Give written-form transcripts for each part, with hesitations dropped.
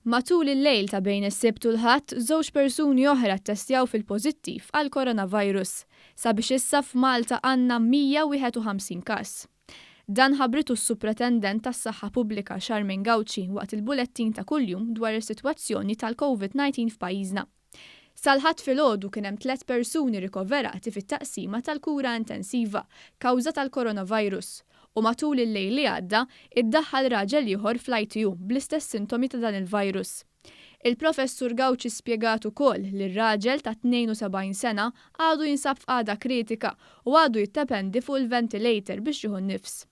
Matul il-lejl ta' bejn is-Sibt u l-Ħadd, żewġ persuni oħra ttestjaw fil-pożittiv għal coronavirus, sabiex issa f'Malta għandna 151 każ. Dan ħabritu s-Supretendent tas-Saħħa Pubblika Charmaine Gauci waqt il-bulettin ta' kuljum dwar is-sitwazzjoni tal-COVID-19 f'pajjiżna. Sal-Ħadd filgħodu kien hemm 3 persuni rikoverati fit-taqsima tal-kura intensiva kawża tal-coronavirus u matul il-lejl li għadda iddaħħal raġel ieħor fl-ITU bl-istess sintomi ta' dan il-virus. Il-Professur Gauci spjegat ukoll li r-raġel ta' 72 sena għadu jinsab f'qagħda kritika u għadu jittependi fuq il-ventilator biex jieħu nnifs.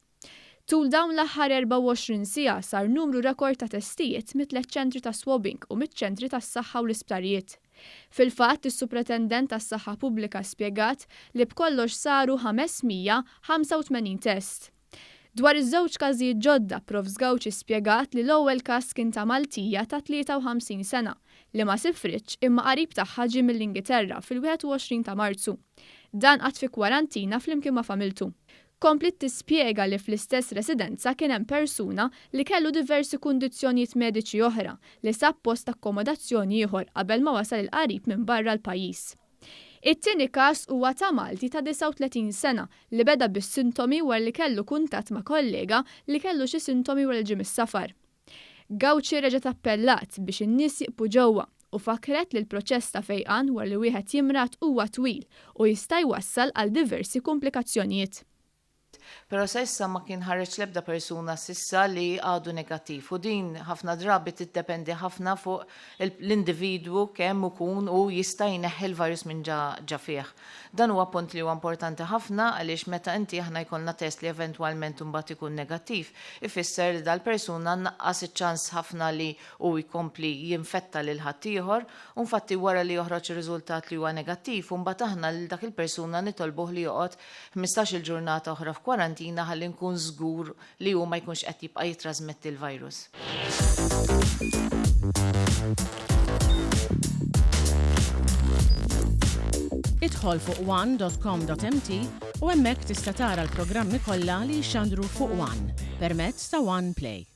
Tul dawn l-aħħar 24 siegħa sar numru rekord ta' testijiet mit-3 ċentri ta' swabbing u mit-ċentri tas-saħħa u l-isptarijiet. Fil-fatt, is-Supretendent tas-Saħħa Pubblika spjegat li b'kollox saru 585 test. Dwar iż-żewġ każijiet ġodda, Prof Gauci spjegat li l-ewwel każ kien ta' Maltija ta' 53 sena li ma sifritx imma qarib tagħha ġie mill-Ingilterra fil-21 ta' Marzu. Dan qatt fi kwarantina flimkien ma' familtu. Komplit tispjega li fl-istess residenza kien hemm persuna li kellu diversi kundizzjonijiet mediċi oħra li sab post akkomodazzjoni ieħor qabel ma wasal il-qarib minn barra l-pajjiż. It-tieni każ huwa ta' Malti ta' 39 sena li beda bis-sintomi wara li kellu kuntatt ma' kollega li kellu xi sintomi wara ġie mis-safar. Gauci reġgħet appellat biex in-nies jibqgħu ġewwa u fakret li l-proċess ta' fejqan wara li wieħed jimrat huwa twil u jista' jwassal għal diversi komplikazzjonijiet. Pero issa ma kien ħareġ l-ebda persuna sissa li għadu negattiv u din ħafna drabi tiddependi ħafna fuq l-individwu kemm ikun u jista' jneħħi l-virus minn ġa fih. Dan huwa punt li huwa importanti ħafna għaliex meta inti aħna jkollna test li eventwalment imbagħad ikun negattiv, ifisser li dal-persuna naqqas iċ-ċans ħafna li hu jkompli jinfetta lil ħadd ieħor u infatti wara li joħroġ ir-riżultat li huwa negattiv u mbagħad aħna lil dak il-persuna nitolbuh li joqgħod 15-il ġurnata oħra f'kwarantina ħalli nkun żgur li hu ma jkunx qed jibqa' jitrasmetti l-virus. Idħol fuq one.com.mt u hemmhekk tista' tara l-programmi kollha li jxandru fuq One permezz ta' One Play.